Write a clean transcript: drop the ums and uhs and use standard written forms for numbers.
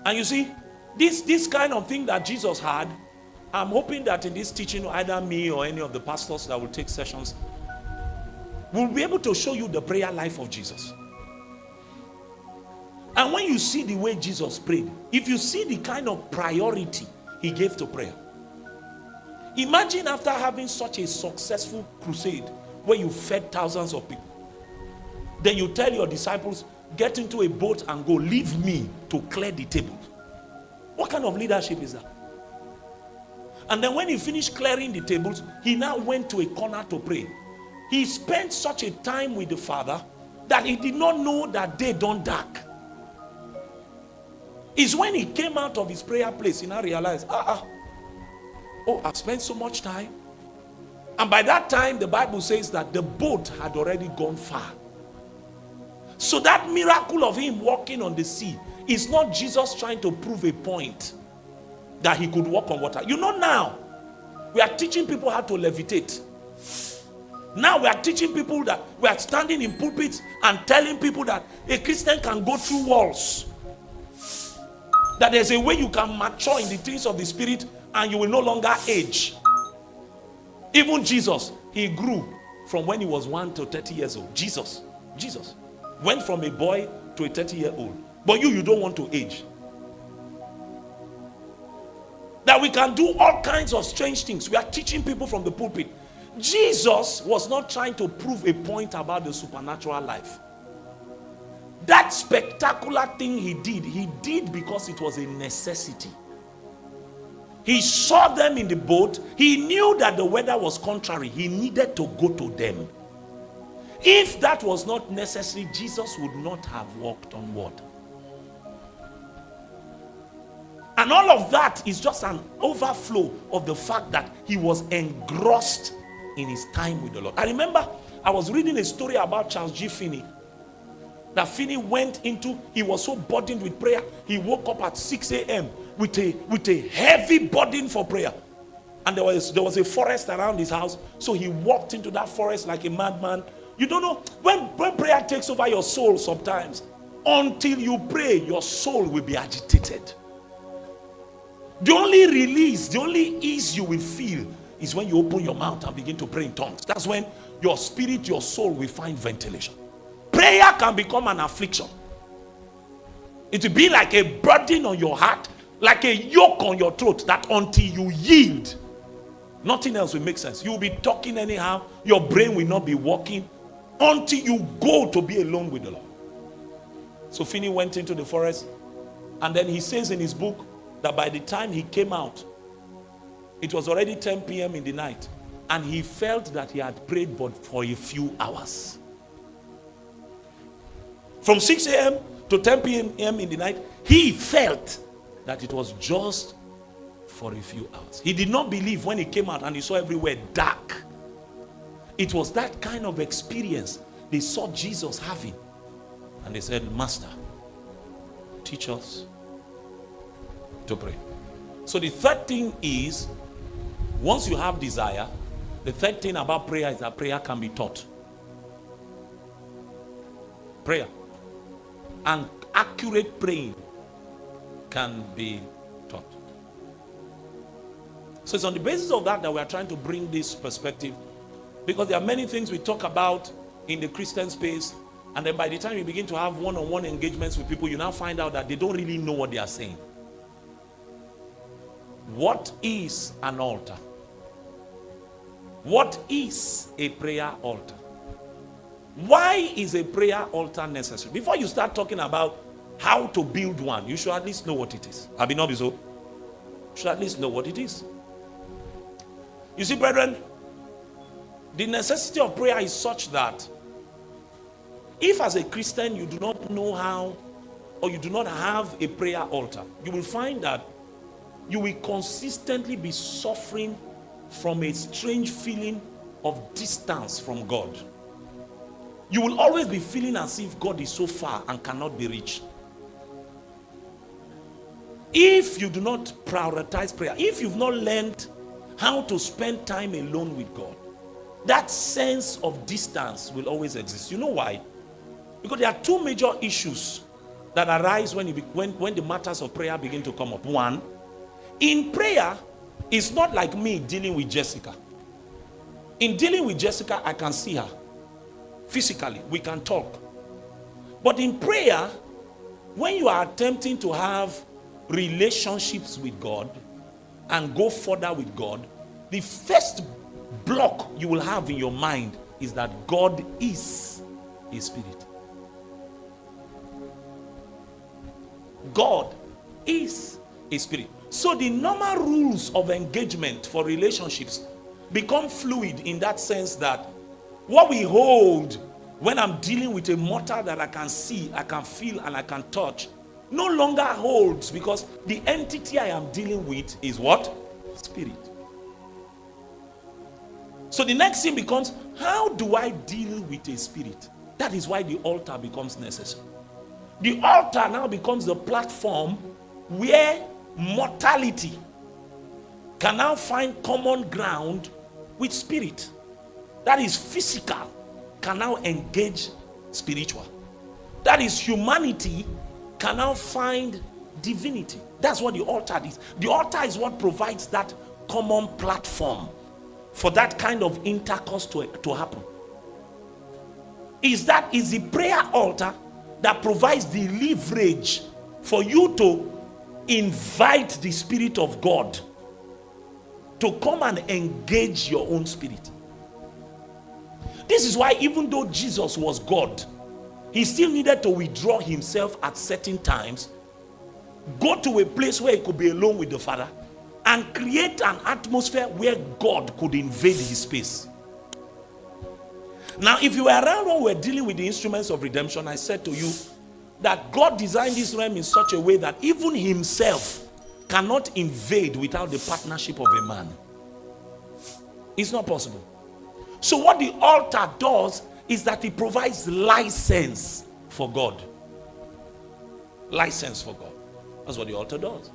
And you see, this kind of thing that Jesus had, I'm hoping that in this teaching, either me or any of the pastors that will take sessions will be able to show you the prayer life of Jesus. And when you see the way Jesus prayed, if you see the kind of priority he gave to prayer, imagine after having such a successful crusade where you fed thousands of people, then you tell your disciples, get into a boat and go, leave me to clear the table. What kind of leadership is that? And then when he finished clearing the tables, he now went to a corner to pray. He spent such a time with the Father that he did not know that day don't dark. It's when he came out of his prayer place, he now realized, oh, I've spent so much time. And by that time, the Bible says that the boat had already gone far. So that miracle of him walking on the sea is not Jesus trying to prove a point that he could walk on water. You know, now we are teaching people how to levitate. Now we are teaching people that we are standing in pulpits and telling people that a Christian can go through walls. That there's a way you can mature in the things of the Spirit and you will no longer age. Even Jesus, he grew from when he was 1 to 30 years old. Jesus went from a boy to a 30-year-old. But you don't want to age. That we can do all kinds of strange things. We are teaching people from the pulpit. Jesus was not trying to prove a point about the supernatural life. That spectacular thing he did because it was a necessity. He saw them in the boat. He knew that the weather was contrary. He needed to go to them. If that was not necessary, Jesus would not have walked on water. And all of that is just an overflow of the fact that he was engrossed in his time with the Lord. I remember I was reading a story about Charles G. Finney. That Finney went into, he was so burdened with prayer, he woke up at 6 a.m. with a heavy burden for prayer. And there was a forest around his house, so he walked into that forest like a madman. You don't know, when prayer takes over your soul sometimes, until you pray, your soul will be agitated. The only release, the only ease you will feel is when you open your mouth and begin to pray in tongues. That's when your spirit, your soul will find ventilation. Prayer can become an affliction. It will be like a burden on your heart, like a yoke on your throat, that until you yield, nothing else will make sense. You will be talking anyhow. Your brain will not be working until you go to be alone with the Lord. So Finney went into the forest, and then he says in his book that by the time he came out, it was already 10 p.m. in the night, and he felt that he had prayed but for a few hours. From 6 a.m. to 10 p.m. in the night, he felt that it was just for a few hours. He did not believe when he came out and he saw everywhere dark. It was that kind of experience they saw Jesus having. And they said, Master, teach us to pray. So the third thing is, once you have desire, the third thing about prayer is that prayer can be taught. Prayer and accurate praying can be taught. So it's on the basis of that we are trying to bring this perspective, because there are many things we talk about in the Christian space, and then by the time you begin to have one-on-one engagements with people, you now find out that they don't really know what they are saying. What is an altar? What is a prayer altar? Why is a prayer altar necessary? Before you start talking about how to build one, you should at least know what it is. You should at least know what it is. You see, brethren, the necessity of prayer is such that if as a Christian you do not know how, or you do not have a prayer altar, you will find that you will consistently be suffering from a strange feeling of distance from God. You will always be feeling as if God is so far and cannot be reached. If you do not prioritize prayer, if you've not learned how to spend time alone with God, that sense of distance will always exist. You know why? Because there are two major issues that arise when the matters of prayer begin to come up. One, in prayer, it's not like me dealing with Jessica. In dealing with Jessica, I can see her physically. We can talk. But in prayer, when you are attempting to have relationships with God and go further with God, the first block you will have in your mind is that God is a spirit. God is a spirit. So the normal rules of engagement for relationships become fluid in that sense that what we hold when I'm dealing with a mortal that I can see, I can feel, and I can touch, no longer holds, because the entity I am dealing with is what? Spirit. So the next thing becomes, how do I deal with a spirit? That is why the altar becomes necessary. The altar now becomes the platform where mortality can now find common ground with spirit. That is physical can now engage spiritual. That is humanity can now find divinity. That's what the altar is. The altar is what provides that common platform for that kind of intercourse to happen. Is the prayer altar that provides the leverage for you to invite the Spirit of God to come and engage your own spirit. This is why even though Jesus was God, he still needed to withdraw himself at certain times, go to a place where he could be alone with the Father, and create an atmosphere where God could invade his space. Now, if you were around when we were dealing with the instruments of redemption, I said to you that God designed this realm in such a way that even himself cannot invade without the partnership of a man. It's not possible. So what the altar does is that it provides license for God. License for God. That's what the altar does.